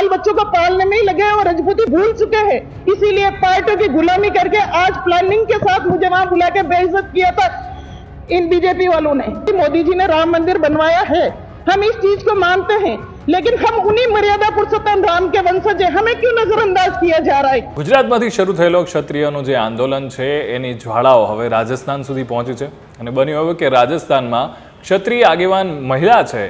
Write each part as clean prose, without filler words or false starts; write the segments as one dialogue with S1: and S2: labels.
S1: बाल बच्चों को पालने में ही लगे हैं और रजपूती भूल चुके हैं। इसीलिए पार्टियों की गुलामी करके आज प्लानिंग के साथ मुझे वहां बुला के बेइज्जत किया था इन बीजेपी वालों ने। मोदी जी ने राम मंदिर बनवाया है, हम इस चीज को मानते हैं, लेकिन हम उन्हीं मर्यादा पुरुषोत्तम राम के वंशज हैं, हमें क्यों नजरअंदाज किया जा रहा है।
S2: ગુજરાતમાંથી શરૂ થયેલો ક્ષત્રિયોનું જે આંદોલન છે એની જ્વાળાઓ હવે રાજસ્થાન સુધી પહોંચી છે અને બન્યું હવે કે રાજસ્થાનમાં ક્ષત્રિય આગેવાન મહિલા છે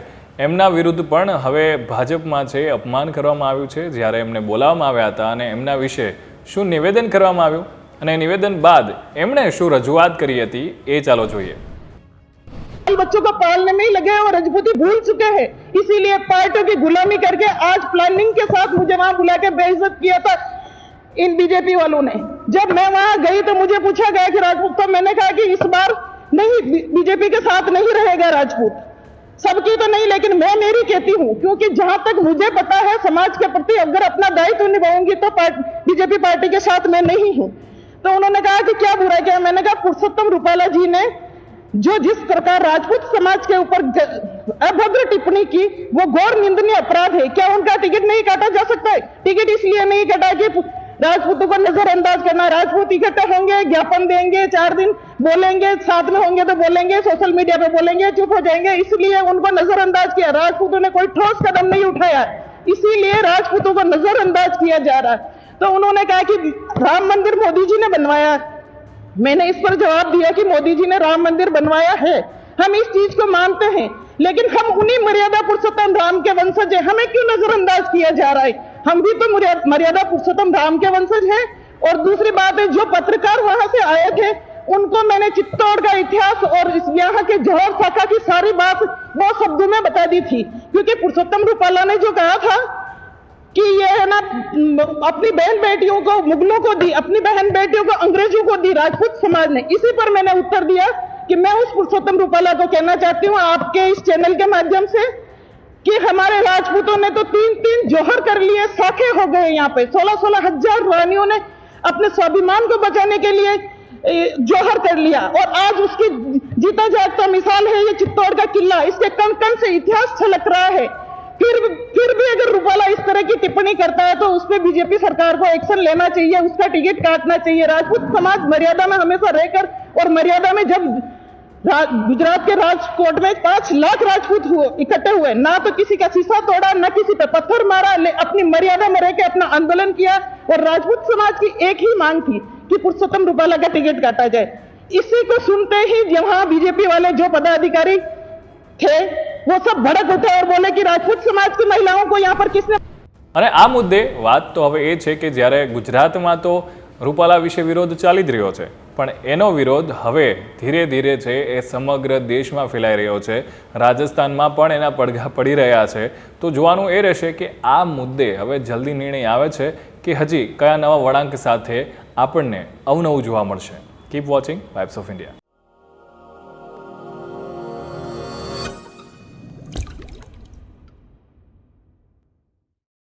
S2: એમના વિરુદ્ધ પણ હવે ભાજપમાં છે અપમાન કરવામાં આવ્યું છે। જ્યારે એમને બોલાવવામાં આવ્યા હતા અને એમના વિશે શું નિવેદન કરવામાં આવ્યું અને નિવેદન બાદ એમણે શું રજૂઆત કરી હતી એ ચાલો જોઈએ।
S1: बच्चों को पालने में ही लगे हैं और रजपूती भूल चुके हैं। इसीलिए पार्टियों की गुलामी करके आज प्लानिंग के साथ मुझे वहां बुला के बेइज्जत किया था इन बीजेपी वालों ने। जब मैं वहां गई तो मुझे पूछा गया कि राजपूत, तो मैंने कहा कि इस बार नहीं, बीजेपी के साथ नहीं रहेगा राजपूत, सबकी तो नहीं, लेकिन मैं मेरी कहती हूँ, क्योंकि जहां तक मुझे पता है समाज के प्रति अगर अपना दायित्व निभाऊंगी तो बीजेपी पार्टी के साथ मैं नहीं हूँ। तो उन्होंने कहा कि क्या बुरा किया। मैंने कहा पुरुषोत्तम रूपाला जी ने जो जिस प्रकार राजपूत समाज के ऊपर अभद्र टिप्पणी की वो घोर निंदनीय अपराध है। क्या उनका टिकट नहीं काटा जा सकता है? टिकट इसलिए नहीं काटा कि राजपूतों को नजरअंदाज करना। राजपूत इकट्ठे होंगे, ज्ञापन देंगे, 4 दिन बोलेंगे, साथ में होंगे तो बोलेंगे, सोशल मीडिया पे बोलेंगे, चुप हो जाएंगे, इसलिए उनको नजरअंदाज किया। राजपूतों ने कोई ठोस कदम नहीं उठाया, इसीलिए राजपूतों को नजरअंदाज किया जा रहा है। तो उन्होंने कहा कि राम मंदिर मोदी जी ने बनवाया। मैंने इस पर जवाब दिया कि मोदी जी ने राम मंदिर बनवाया है, हम इस चीज को मानते हैं, लेकिन हम उन्हीं मर्यादा पुरुषोत्तम राम के वंशज हैं, हमें क्यों नजरअंदाज किया जा रहा है। हम भी तो मर्यादा पुरुषोत्तम राम के वंशज हैं। और दूसरी बात है, जो पत्रकार वहां से आए थे उनको मैंने चित्तौड़ का इतिहास और यहाँ के जौहर शाखा की सारी बात बहुत शब्दों में बता दी थी, क्योंकि पुरुषोत्तम रूपाला ने जो कहा था कि ये है ना अपनी बहन बेटियों को मुगलों को दी, अपनी बहन बेटियों को अंग्रेजों को दी राजपूत समाज ने। इसी पर मैंने उत्तर दिया कि मैं उस पुरुषोत्तम रूपाला को कहना चाहती हूँ आपके इस चैनल के माध्यम से कि हमारे राजपूतों ने तो 3-3 जौहर कर लिए, साखे हो गए। यहाँ पे 16-16 हजार रानियों ने अपने स्वाभिमान को बचाने के लिए जौहर कर लिया, और आज उसकी जीता जागता मिसाल है ये चित्तौड़ का किला। इसके कण कण से इतिहास छलक रहा है। फिर भी अगर रूपाला इस तरह की टिप्पणी करता है तो उस पर बीजेपी सरकार को एक्शन लेना चाहिए, उसका टिकट काटना चाहिए। राजपूत समाज मर्यादा में हमेशा रहकर, और मर्यादा में जब गुजरात के राजकोट में 5 लाख राजपूत इकट्ठे हुए, ना तो किसी का शीशा तोड़ा, ना किसी पे पत्थर मारा, अपनी मर्यादा में रहकर अपना आंदोलन किया। और राजपूत समाज की एक ही मांग थी कि पुरुषोत्तम रूपाला का टिकट काटा जाए। इसी को सुनते ही जहां बीजेपी वाले जो पदाधिकारी थे वो सब भड़क उठे और बोले कि राजपूत समाज की महिलाओं को यहाँ पर किसने।
S2: અને આ મુદ્દે વાત તો હવે એ છે કે જ્યારે ગુજરાતમાં તો રૂપાલા વિશે વિરોધ ચાલી જ રહ્યો છે, પણ એનો વિરોધ હવે ધીરે ધીરે છે એ સમગ્ર દેશમાં ફેલાઈ રહ્યો છે। રાજસ્થાનમાં પણ એના પડઘા પડી રહ્યા છે। તો જોવાનું એ રહેશે કે આ મુદ્દે હવે જલ્દી નિર્ણય આવે છે કે હજી કયા નવા વળાંક સાથે આપણને અવનવું જોવા મળશે। Keep watching vibes of India.